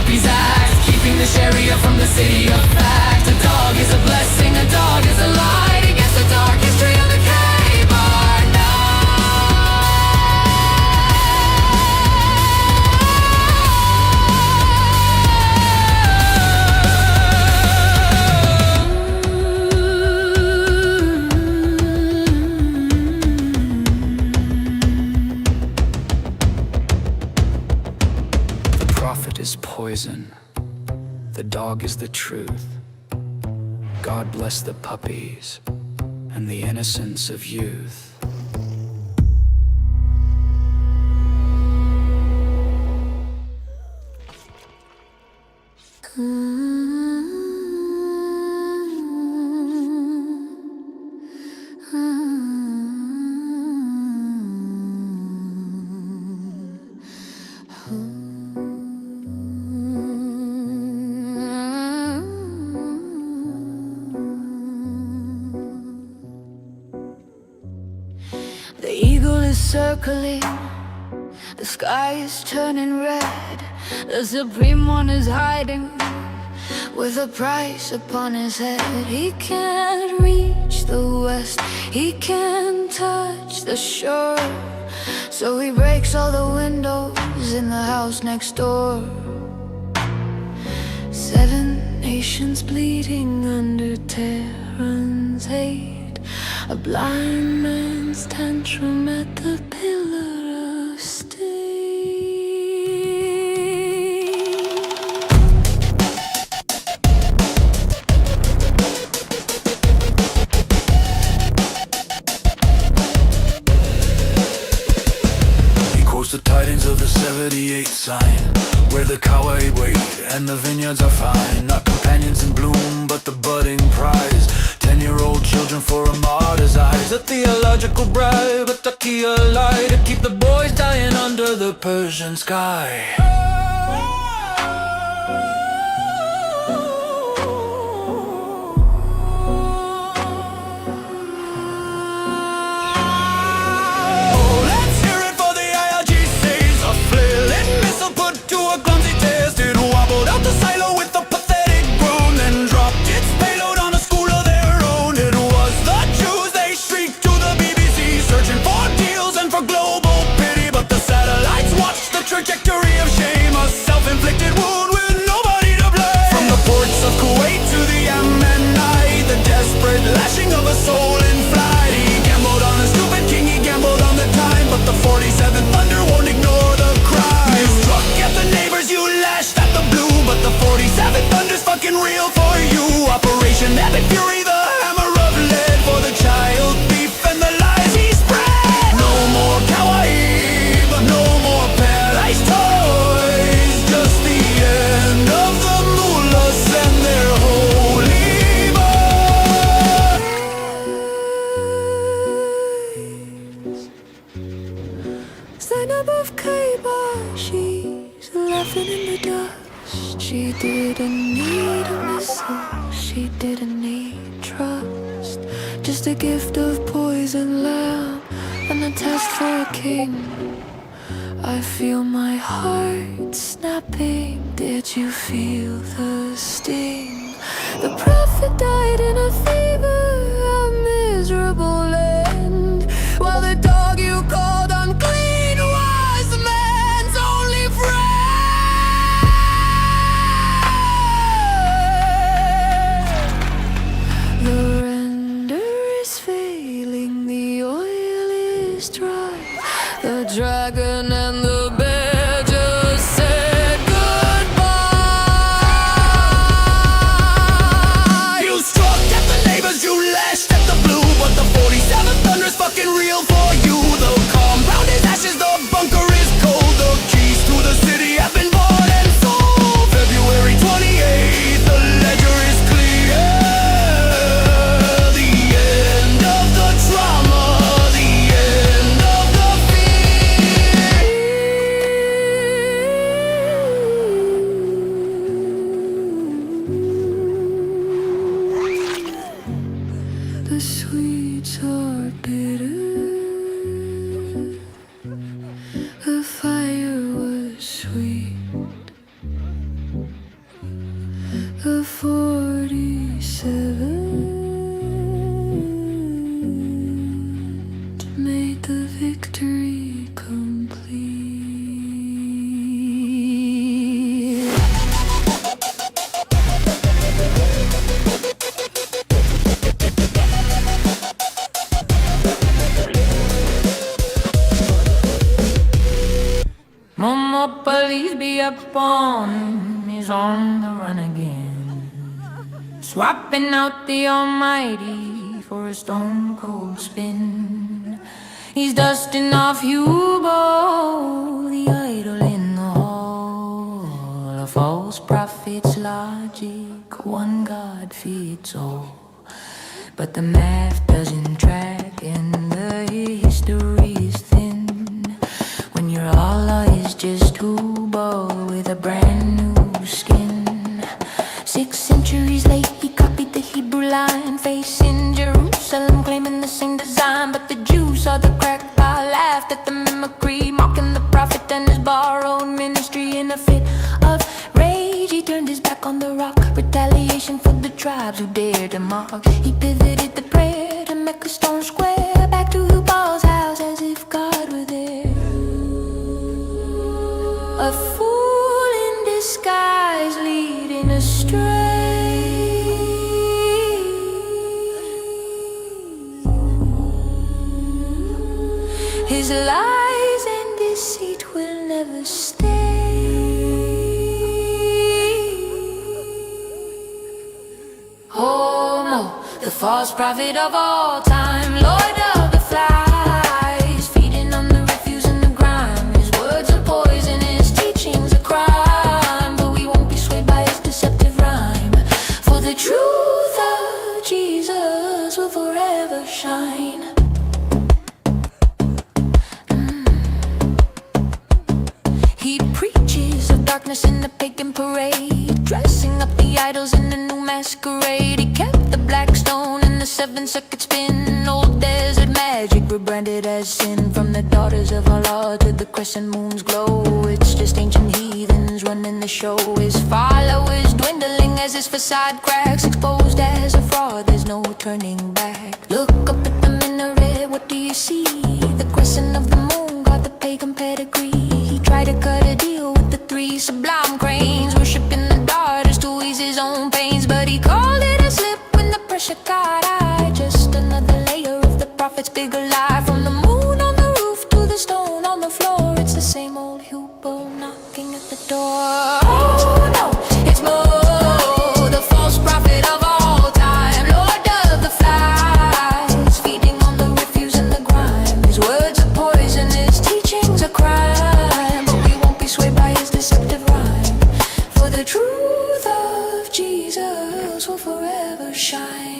puppy's act, keeping the Sharia from the city of fact. A dog is a blessing, a dog is a light against the dark history of the Kmart night. The prophet is poison, the dog is the truth. God bless the puppies and the innocence of youth. The eagle is circling, the sky is turning red. The supreme one is hiding with a price upon his head. He can't reach the west, he can't touch the shore, so he breaks all the windows in the house next door. 7 nations bleeding under Terran's hate, a blind man's tantrum at the pillar of steel. He quotes the tidings of the 78 sign, where the kawaii wait and the vineyards are fine. Not companions in bloom, but the budding prize. 10-year-old children for a martyr's eyes. A theological bribe, a takia lie, to keep the boys dying under the Persian sky. Trajectory of shame, a self-inflicted wound with nobody to blame. From the ports of Kuwait to the Yemenite, the desperate lashing of a soul in flight. He gambled on the stupid king, he gambled on the time, but the 47th thunder won't ignore the cry. You struck at the neighbors, you lashed at the blue, but the 47th thunder's fucking real for you. Operation Epic Fury, the hammer of lead for the child thief and the lies he spread. No more kawaii, but no more nice toys, just the end of the mullahs and their holy boys. Zainab of Khaybar, she's laughing in the dust. She didn't need a missile, she didn't need trust. Just a gift of poison lamb and a test for a king. I feel my heart snapping. Did you feel the sting? The prophet died in a fever, a miserable end, while the dog you called unclean was the man's only friend. The render is failing, the oil is dry, the dragon and the bear just said goodbye. You struck at the The 47 made the victory complete. Mama, police be up on him, he's on the run again, swapping out the almighty for a stone cold spin. He's dusting off Hugo, the idol in the hall, a false prophet's logic, one God fits all. But the math doesn't track and the history is thin when your Allah is just Hugo with a brand new skin. 6 centuries late, he copied the Hebrew line, facing Jerusalem, claiming the same design. But the Jews saw the crack, laughed at the mimicry, mocking the prophet and his borrowed ministry. In a fit of rage, he turned his back on the rock, retaliation for the tribes who dared to mock. He pivoted the prayer to make a stone square, back to Hugo's house as if God were there. A fool in disguise leading astray. His lies and deceit will never stay. Oh no, the false prophet of all time, Lord of the flies, feeding on the refuse and the grime. His words are poison, his teachings a crime, but we won't be swayed by his deceptive rhyme, for the truth of Jesus will forever shine. He preaches of darkness in the pagan parade, dressing up the idols in a new masquerade. He kept the black stone and the 7 circuit spin. Old desert magic rebranded as sin. From the daughters of Allah to the crescent moon's glow, it's just ancient heathens running the show. His followers dwindling as his facade cracks, exposed as a fraud, there's no turning back. Look up at the minaret, what do you see? The crescent of the moon got the pagan pedigree. He tried to cut a deal with the 3 sublime cranes, worshiping the daughters to ease his own pains. But he called it a slip when the pressure caught eye, just another layer of the prophet's bigger lie. From the moon on the roof to the stone on the floor, it's the same old Hugo knocking at the door. Oh no, it's Mo, the false prophet of all time, Lord of the flies, feeding on the refuse and the grime. His words are poison, his teachings are crime, but we won't be swayed by his deceptive rhyme, for the truth of Jesus will forever shine.